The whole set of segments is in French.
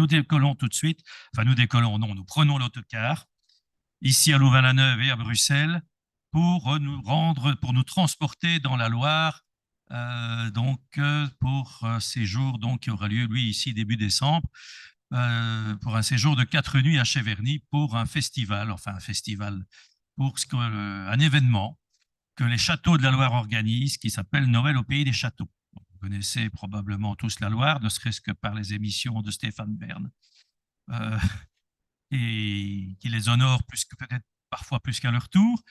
Nous décollons tout de suite, enfin nous décollons, non, nous prenons l'autocar ici à Louvain-la-Neuve et à Bruxelles pour nous rendre, pour nous transporter dans la Loire, pour un séjour donc, qui aura lieu, lui, ici début décembre, pour un séjour de 4 nuits à Cheverny pour un festival, enfin un festival, pour un événement que les châteaux de la Loire organisent qui s'appelle Noël au pays des châteaux. Vous connaissez probablement tous la Loire, ne serait-ce que par les émissions de Stéphane Bern, euh, et qui les honore plus que peut-être parfois plus qu'à leur tour.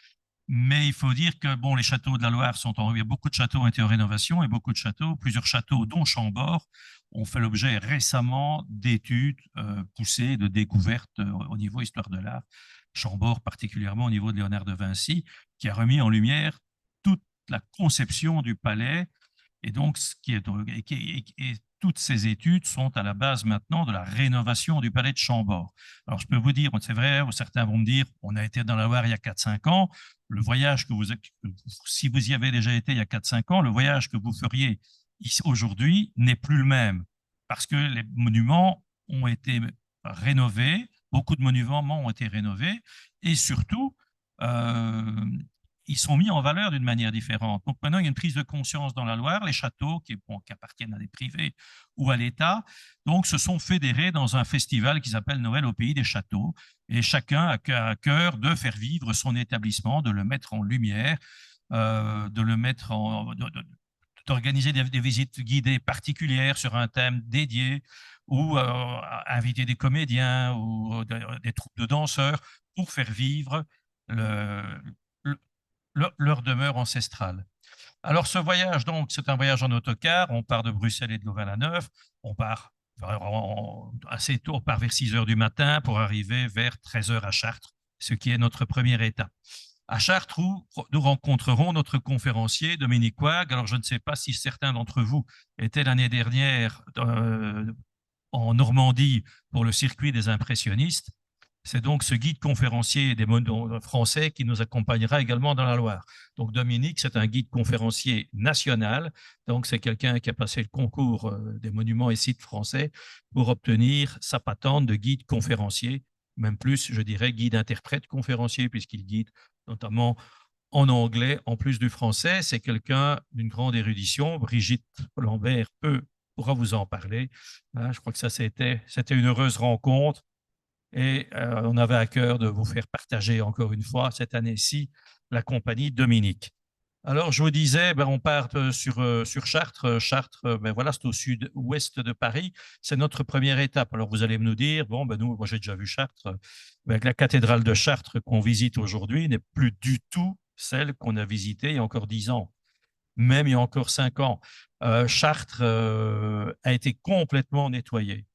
Mais il faut dire que bon, les châteaux de la Loire il y a beaucoup de châteaux ont été en rénovation et beaucoup de châteaux, plusieurs châteaux, dont Chambord, ont fait l'objet récemment d'études poussées, de découvertes au niveau histoire de l'art. Chambord, particulièrement au niveau de Léonard de Vinci, qui a remis en lumière toute la conception du palais. Et donc, toutes ces études sont à la base maintenant de la rénovation du palais de Chambord. Alors, je peux vous dire, c'est vrai, certains vont me dire, on a été dans la Loire il y a 4-5 ans, le voyage si vous y avez déjà été il y a 4-5 ans, le voyage que vous feriez aujourd'hui n'est plus le même, parce que les monuments ont été rénovés, beaucoup de monuments ont été rénovés, et surtout, euh, ils sont mis en valeur d'une manière différente. Donc maintenant, il y a une prise de conscience dans la Loire. Les châteaux, qui appartiennent à des privés ou à l'État, donc se sont fédérés dans un festival qui s'appelle Noël au pays des châteaux. Et chacun a à cœur de faire vivre son établissement, de le mettre en lumière, de le mettre d'organiser des visites guidées particulières sur un thème dédié, ou inviter des comédiens ou des troupes de danseurs pour faire vivre le, leur demeure ancestrale. Alors ce voyage, donc, c'est un voyage en autocar. On part de Bruxelles et de Louvain-la-Neuve. On part assez tôt, on part vers 6 heures du matin pour arriver vers 13 heures à Chartres, ce qui est notre première étape. À Chartres, où nous rencontrerons notre conférencier, Dominique Wag. Alors, je ne sais pas si certains d'entre vous étaient l'année dernière en Normandie pour le circuit des impressionnistes. C'est donc ce guide conférencier des monuments français qui nous accompagnera également dans la Loire. Donc Dominique, c'est un guide conférencier national. Donc c'est quelqu'un qui a passé le concours des monuments et sites français pour obtenir sa patente de guide conférencier, même plus, je dirais, guide interprète conférencier, puisqu'il guide notamment en anglais, en plus du français. C'est quelqu'un d'une grande érudition. Brigitte Lambert pourra vous en parler. Je crois que ça, c'était une heureuse rencontre. Et on avait à cœur de vous faire partager encore une fois cette année-ci la compagnie Dominique. Alors, je vous disais, on part sur Chartres. Chartres, voilà, c'est au sud-ouest de Paris. C'est notre première étape. Alors, vous allez nous dire, moi, j'ai déjà vu Chartres. La cathédrale de Chartres qu'on visite aujourd'hui n'est plus du tout celle qu'on a visitée il y a encore 10 ans, même il y a encore 5 ans. Chartres a été complètement nettoyée.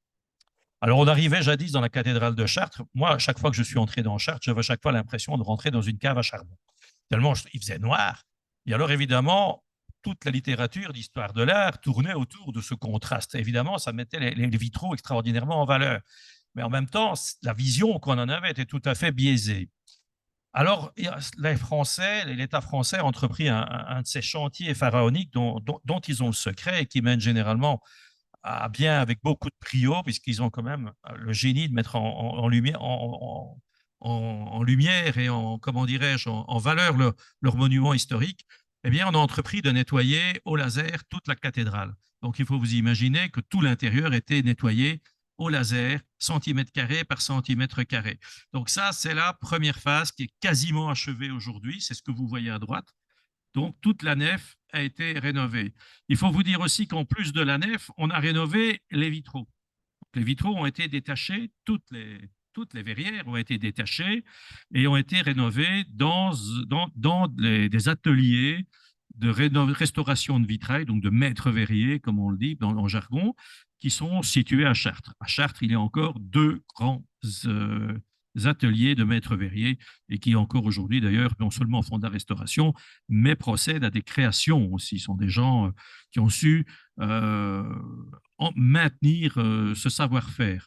Alors, on arrivait jadis dans la cathédrale de Chartres. Moi, à chaque fois que je suis entré dans Chartres, j'avais à chaque fois l'impression de rentrer dans une cave à charbon. Tellement il faisait noir. Et alors, évidemment, toute la littérature d'histoire de l'art tournait autour de ce contraste. Évidemment, ça mettait les vitraux extraordinairement en valeur. Mais en même temps, la vision qu'on en avait était tout à fait biaisée. Alors, les Français, l'État français a entrepris un de ces chantiers pharaoniques dont ils ont le secret et qui mènent généralement à bien avec beaucoup de brio, puisqu'ils ont quand même le génie de mettre en lumière, en lumière et comment dirais-je, en valeur leur monument historique. Eh bien, on a entrepris de nettoyer au laser toute la cathédrale. Donc, il faut vous imaginer que tout l'intérieur était nettoyé au laser, centimètre carré par centimètre carré. Donc ça, c'est la première phase qui est quasiment achevée aujourd'hui. C'est ce que vous voyez à droite. Donc, toute la nef a été rénovée. Il faut vous dire aussi qu'en plus de la nef, on a rénové les vitraux. Les vitraux ont été détachés, toutes les verrières ont été détachées et ont été rénovées dans des ateliers de restauration de vitrail, donc de maîtres verriers, comme on le dit en jargon, qui sont situés à Chartres. À Chartres, il y a encore 2 grands ateliers de maîtres verriers et qui encore aujourd'hui d'ailleurs non seulement font de la restauration mais procèdent à des créations aussi. Ce sont des gens qui ont su maintenir ce savoir-faire.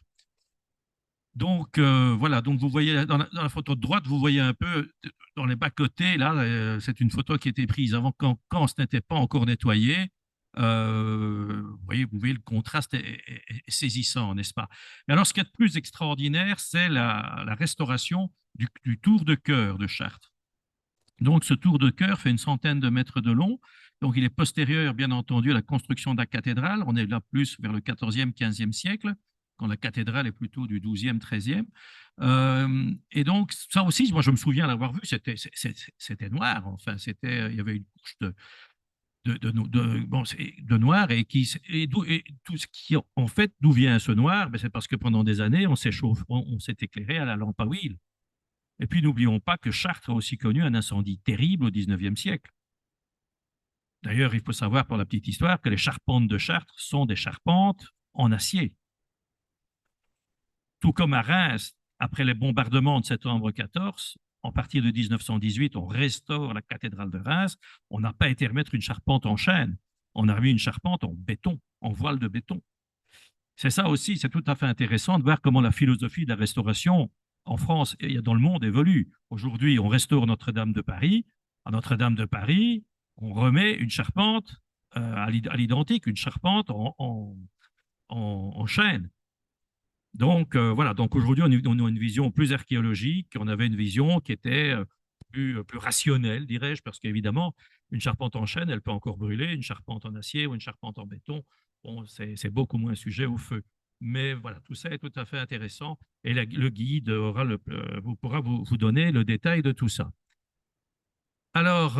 Donc voilà, donc vous voyez dans la photo de droite, vous voyez un peu dans les bas-côtés, là, c'est une photo qui a été prise avant quand ce n'était pas encore nettoyé. Vous voyez, le contraste est saisissant, n'est-ce pas? Mais alors, ce qui est de plus extraordinaire, c'est la restauration du tour de chœur de Chartres. Donc, ce tour de chœur fait une centaine de mètres de long. Donc, il est postérieur, bien entendu, à la construction de la cathédrale. On est là plus vers le 14e, 15e siècle, quand la cathédrale est plutôt du 12e, 13e. Et donc, ça aussi, moi, je me souviens l'avoir vu, c'était noir. Enfin, il y avait une couche de noir et tout ce qui, en fait, d'où vient ce noir? Ben, c'est parce que pendant des années, on s'est éclairé à la lampe à huile. Et puis, n'oublions pas que Chartres a aussi connu un incendie terrible au 19e siècle. D'ailleurs, il faut savoir pour la petite histoire que les charpentes de Chartres sont des charpentes en acier. Tout comme à Reims, après les bombardements de septembre 14, en partir de 1918, on restaure la cathédrale de Reims. On n'a pas été remettre une charpente en chêne. On a remis une charpente en béton, en voile de béton. C'est ça aussi, c'est tout à fait intéressant de voir comment la philosophie de la restauration en France et dans le monde évolue. Aujourd'hui, on restaure Notre-Dame de Paris. À Notre-Dame de Paris, on remet une charpente à l'identique, une charpente en chêne. Donc, voilà. Donc, aujourd'hui, on a une vision plus archéologique. On avait une vision qui était plus rationnelle, dirais-je, parce qu'évidemment, une charpente en chêne, elle peut encore brûler. Une charpente en acier ou une charpente en béton, bon, c'est beaucoup moins sujet au feu. Mais voilà, tout ça est tout à fait intéressant. Et le guide pourra vous donner le détail de tout ça. Alors,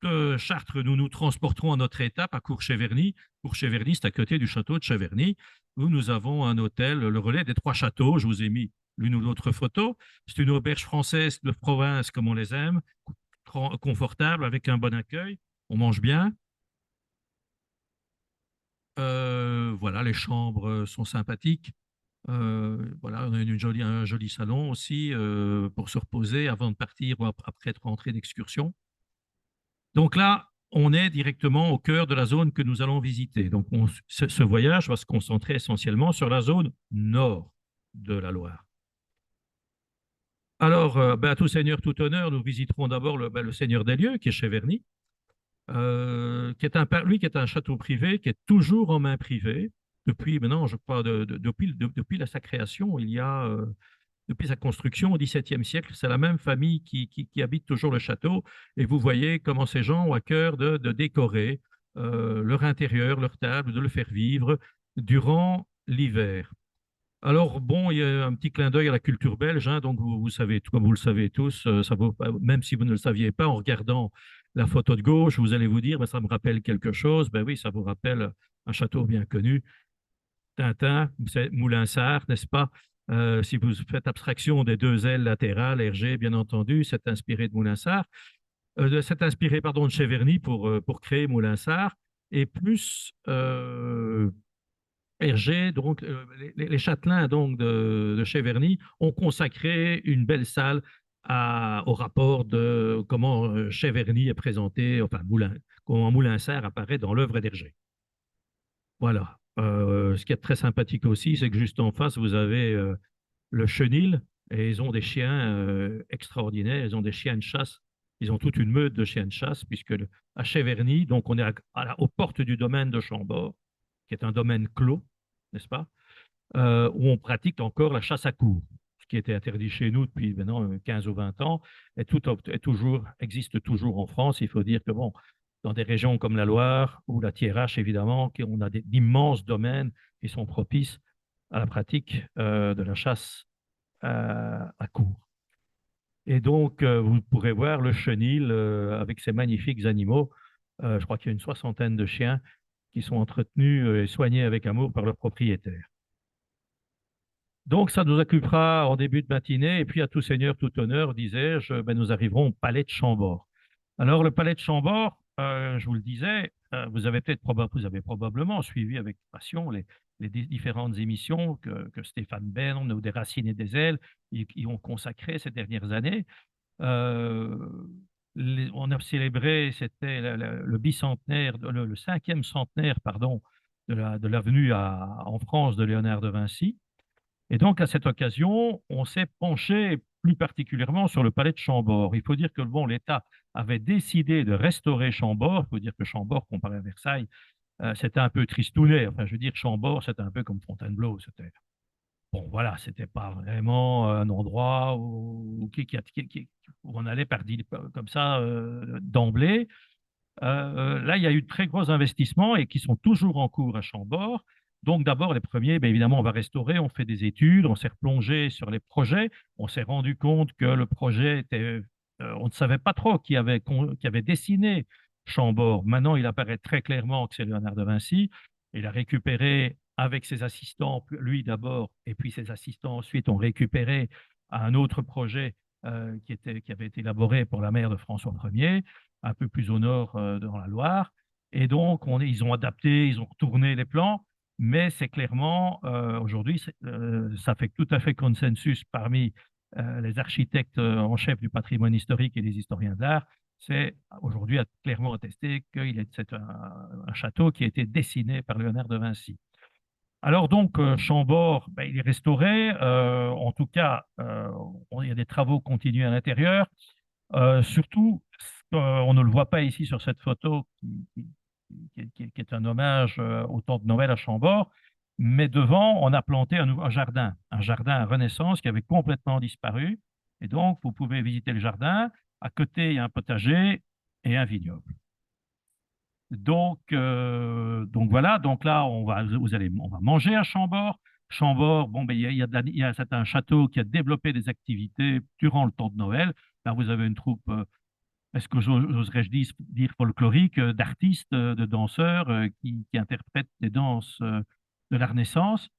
de Chartres, nous nous transporterons à notre étape à Courcheverny. Courcheverny, c'est à côté du château de Cheverny, où nous avons un hôtel, le Relais des Trois Châteaux. Je vous ai mis l'une ou l'autre photo. C'est une auberge française de province, comme on les aime, confortable, avec un bon accueil. On mange bien. Voilà, les chambres sont sympathiques. Voilà, on a un joli salon aussi pour se reposer avant de partir ou après être rentré d'excursion. Donc là, on est directement au cœur de la zone que nous allons visiter. Donc ce voyage va se concentrer essentiellement sur la zone nord de la Loire. Alors, à tout seigneur, tout honneur, nous visiterons d'abord le seigneur des lieux, qui est Cheverny, lui qui est un château privé, qui est toujours en main privée, depuis maintenant, je crois, depuis sa création, depuis sa construction au XVIIe siècle, c'est la même famille qui habite toujours le château. Et vous voyez comment ces gens ont à cœur de décorer leur intérieur, leur table, de le faire vivre durant l'hiver. Alors, bon, il y a un petit clin d'œil à la culture belge, hein, donc vous savez, comme vous le savez tous, même si vous ne le saviez pas, en regardant la photo de gauche, vous allez vous dire, ben, ça me rappelle quelque chose. Ben oui, ça vous rappelle un château bien connu, Tintin, c'est Moulinsart, n'est-ce pas? Si vous faites abstraction des deux ailes latérales, Hergé, bien entendu, c'est inspiré de Moulinsart. C'est inspiré, pardon, de Cheverny pour créer Moulinsart. Et plus Hergé, donc les châtelains donc, de Cheverny ont consacré une belle salle au rapport de comment Cheverny est présenté, enfin comment Moulinsart apparaît dans l'œuvre d'Hergé. Voilà. Ce qui est très sympathique aussi, c'est que juste en face, vous avez le chenil et ils ont des chiens extraordinaires. Ils ont des chiens de chasse. Ils ont toute une meute de chiens de chasse, puisque à Cheverny, donc on est aux portes du domaine de Chambord, qui est un domaine clos, n'est-ce pas, où on pratique encore la chasse à courre, ce qui était interdit chez nous depuis maintenant 15 ou 20 ans, existe toujours en France. Il faut dire que, bon, dans des régions comme la Loire ou la Thiérache, évidemment, on a d'immenses domaines qui sont propices à la pratique de la chasse à courre. Et donc, vous pourrez voir le chenil avec ses magnifiques animaux. Je crois qu'il y a une soixantaine de chiens qui sont entretenus et soignés avec amour par leurs propriétaires. Donc, ça nous occupera en début de matinée. Et puis, à tout seigneur, tout honneur, disais-je, ben, nous arriverons au palais de Chambord. Alors, le palais de Chambord, je vous le disais, vous avez probablement suivi avec passion les différentes émissions que Stéphane Bern ou des Racines et des Ailes y ont consacrées ces dernières années. On a célébré, c'était le bicentenaire, le 5e centenaire, pardon, de la venue en France de Léonard de Vinci. Et donc, à cette occasion, on s'est penché plus particulièrement sur le palais de Chambord. Il faut dire que bon, l'État avait décidé de restaurer Chambord. Il faut dire que Chambord, comparé à Versailles, c'était un peu tristounet. Enfin, je veux dire, Chambord, c'était un peu comme Fontainebleau. C'était bon, voilà, c'était pas vraiment un endroit où on allait comme ça d'emblée. Là, il y a eu de très gros investissements et qui sont toujours en cours à Chambord. Donc, d'abord, les premiers, bien évidemment, on va restaurer, on fait des études, on s'est replongé sur les projets. On s'est rendu compte que le projet était. On ne savait pas trop qui avait dessiné Chambord. Maintenant, il apparaît très clairement que c'est Léonard de Vinci. Il a récupéré avec ses assistants, lui d'abord, et puis ses assistants ensuite ont récupéré un autre projet qui avait été élaboré pour la mère de François Ier un peu plus au nord dans la Loire. Et donc, ils ont adapté, ils ont retourné les plans, mais c'est clairement, aujourd'hui, ça fait tout à fait consensus parmi les architectes en chef du patrimoine historique et les historiens d'art. C'est aujourd'hui clairement attesté qu'il est c'est un château qui a été dessiné par Léonard de Vinci. Alors donc, Chambord, ben, il est restauré. En tout cas, il y a des travaux continus à l'intérieur. Surtout, on ne le voit pas ici sur cette photo qui est un hommage au temps de Noël à Chambord, mais devant, on a planté un jardin à Renaissance qui avait complètement disparu. Et donc, vous pouvez visiter le jardin. À côté, il y a un potager et un vignoble. Donc voilà, donc là, on va manger à Chambord. Chambord, bon, ben, c'est un château qui a développé des activités durant le temps de Noël. Là, vous avez une troupe est-ce que j'oserais-je dire folklorique, d'artistes, de danseurs qui interprètent des danses de la Renaissance.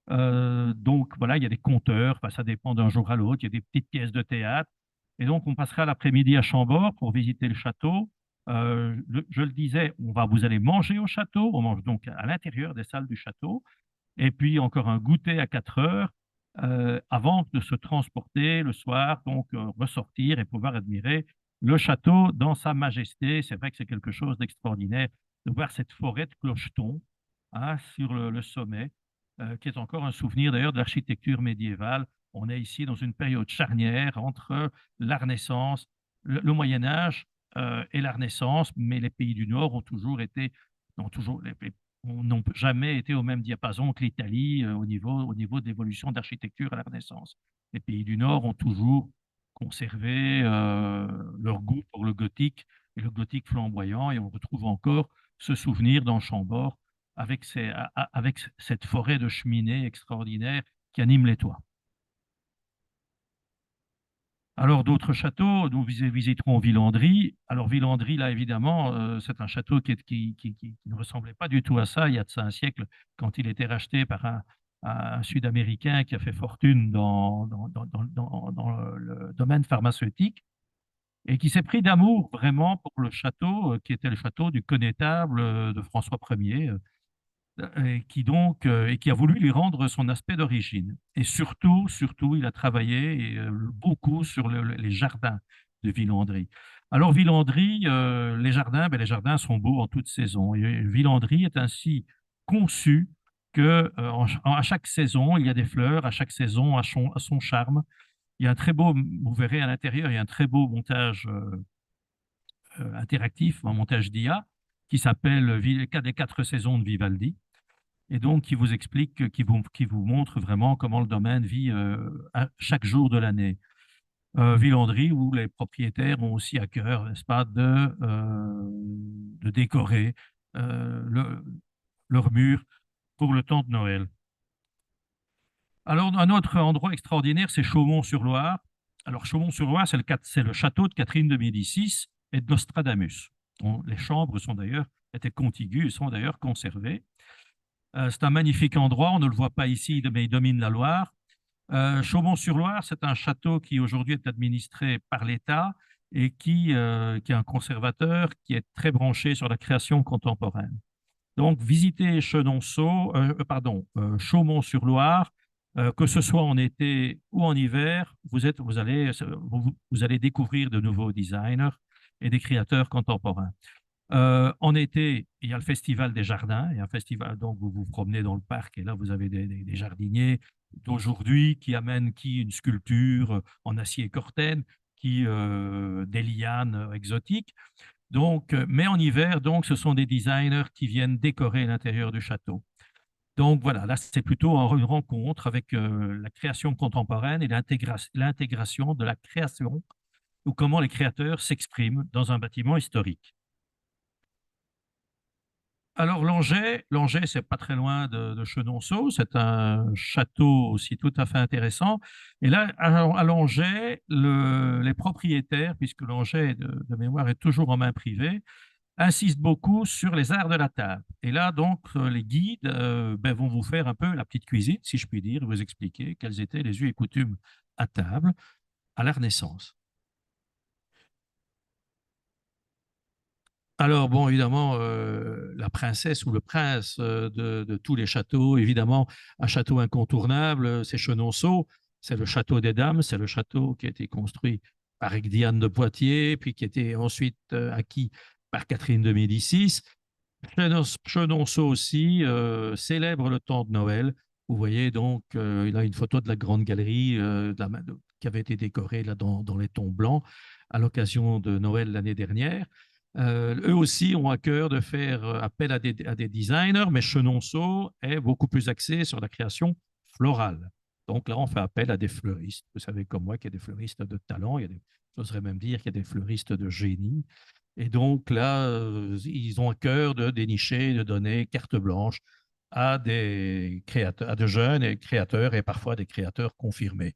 Donc voilà, il y a des conteurs, enfin, ça dépend d'un jour à l'autre, il y a des petites pièces de théâtre. Et donc on passera l'après-midi à Chambord pour visiter le château. Je le disais, vous allez manger au château, on mange donc à l'intérieur des salles du château, et puis encore un goûter à 4 heures avant de se transporter le soir, donc ressortir et pouvoir admirer le château dans sa majesté. C'est vrai que c'est quelque chose d'extraordinaire de voir cette forêt de clochetons hein, sur le sommet, qui est encore un souvenir d'ailleurs de l'architecture médiévale. On est ici dans une période charnière entre la Renaissance, le Moyen Âge et la Renaissance, mais les pays du Nord ont toujours n'ont jamais été au même diapason que l'Italie au niveau de l'évolution d'architecture à la Renaissance. Les pays du Nord ont toujours conservé leur goût pour le gothique et le gothique flamboyant, et on retrouve encore ce souvenir dans Chambord avec cette forêt de cheminées extraordinaire qui anime les toits. Alors, d'autres châteaux, nous visiterons Villandry. Alors, Villandry, là, évidemment, c'est un château qui ne ressemblait pas du tout à ça il y a de ça un siècle, quand il était racheté par un Sud-Américain qui a fait fortune dans le domaine pharmaceutique et qui s'est pris d'amour vraiment pour le château, qui était le château du connétable de François Ier, et qui a voulu lui rendre son aspect d'origine. Et surtout, il a travaillé beaucoup sur les jardins de Villandry. Alors Villandry, les jardins sont beaux en toute saison. Et Villandry est ainsi conçu que à chaque saison, il y a des fleurs, à chaque saison, à son charme. Il y a un très beau, vous verrez à l'intérieur, il y a un très beau montage interactif, un montage d'IA qui s'appelle Les 4 saisons de Vivaldi et donc qui vous explique, qui vous montre vraiment comment le domaine vit à chaque jour de l'année. Villandry, où les propriétaires ont aussi à cœur, n'est-ce pas, de décorer leur mur pour le temps de Noël. Alors, un autre endroit extraordinaire, c'est Chaumont-sur-Loire. Alors, Chaumont-sur-Loire, c'est le château de Catherine de Médicis et de Nostradamus. Les chambres étaient contiguës et sont d'ailleurs conservées. C'est un magnifique endroit, on ne le voit pas ici, mais il domine la Loire. Chaumont-sur-Loire, c'est un château qui aujourd'hui est administré par l'État et qui est un conservateur qui est très branché sur la création contemporaine. Donc, visitez Chaumont-sur-Loire, que ce soit en été ou en hiver, vous allez découvrir de nouveaux designers et des créateurs contemporains. En été, il y a le Festival des Jardins. Il y a un festival, donc vous vous promenez dans le parc et là, vous avez des jardiniers d'aujourd'hui qui amènent une sculpture en acier corten, des lianes exotiques. Donc, mais en hiver, donc, ce sont des designers qui viennent décorer l'intérieur du château. Donc voilà, là, c'est plutôt une rencontre avec la création contemporaine et l'intégration de la création ou comment les créateurs s'expriment dans un bâtiment historique. Alors Langeais, c'est pas très loin de Chenonceau, c'est un château aussi tout à fait intéressant. Et là, à Langeais, les propriétaires, puisque Langeais de mémoire est toujours en main privée, insistent beaucoup sur les arts de la table. Et là, donc, les guides vont vous faire un peu la petite cuisine, si je puis dire, vous expliquer quels étaient les us et coutumes à table à la Renaissance. Alors, bon, évidemment, la princesse ou le prince de tous les châteaux, évidemment, un château incontournable, c'est Chenonceau, c'est le château des Dames, c'est le château qui a été construit par Diane de Poitiers, puis qui a été ensuite acquis par Catherine de Médicis. Chenonceau aussi célèbre le temps de Noël. Vous voyez donc, il a une photo de la grande galerie qui avait été décorée là, dans les tons blancs à l'occasion de Noël l'année dernière. Eux aussi ont à cœur de faire appel à des designers, mais Chenonceau est beaucoup plus axé sur la création florale. Donc là, on fait appel à des fleuristes. Vous savez comme moi qu'il y a des fleuristes de talent, j'oserais même dire qu'il y a des fleuristes de génie. Et donc là, ils ont à cœur de dénicher, de donner carte blanche à des créateurs, à de jeunes créateurs et parfois des créateurs confirmés.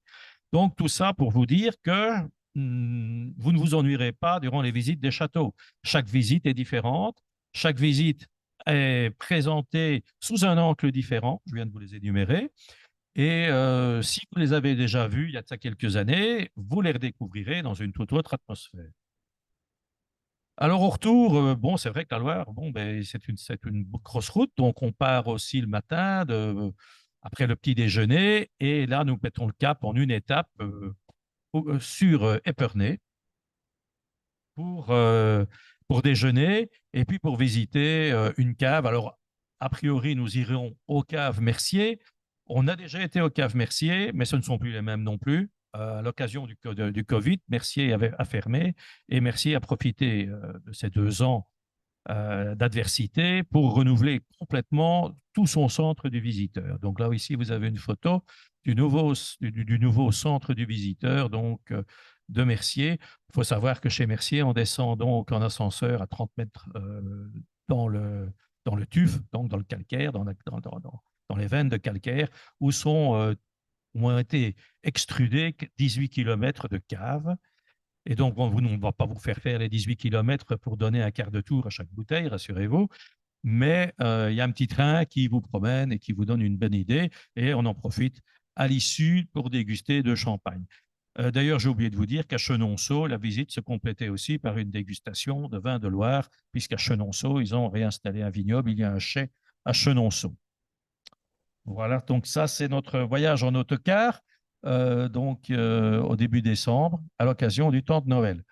Donc tout ça pour vous dire que vous ne vous ennuierez pas durant les visites des châteaux. Chaque visite est différente, chaque visite est présentée sous un angle différent, je viens de vous les énumérer, et si vous les avez déjà vus il y a de ça quelques années, vous les redécouvrirez dans une toute autre atmosphère. Alors au retour, bon, c'est vrai que la Loire, bon, ben, c'est une grosse route, donc on part aussi le matin après le petit déjeuner, et là nous mettons le cap en une étape sur Épernay pour déjeuner et puis pour visiter une cave. Alors, a priori, nous irons aux caves Mercier. On a déjà été aux caves Mercier, mais ce ne sont plus les mêmes non plus. À l'occasion du Covid, Mercier a fermé et Mercier a profité de ces 2 ans d'adversité pour renouveler complètement tout son centre du visiteur. Donc là, ici, vous avez une photo du nouveau centre du visiteur, donc de Mercier. Il faut savoir que chez Mercier, on descend donc en ascenseur à 30 mètres dans le tuf, donc dans le calcaire, dans les veines de calcaire, où ont été extrudés 18 km de caves. Et donc, bon, on ne va pas vous faire les 18 km pour donner un quart de tour à chaque bouteille, rassurez-vous. Mais il y a un petit train qui vous promène et qui vous donne une bonne idée. Et on en profite à l'issue pour déguster de champagne. D'ailleurs, j'ai oublié de vous dire qu'à Chenonceau, la visite se complétait aussi par une dégustation de vin de Loire, puisqu'à Chenonceau, ils ont réinstallé un vignoble. Il y a un chai à Chenonceau. Voilà, donc ça, c'est notre voyage en autocar, au début décembre, à l'occasion du temps de Noël.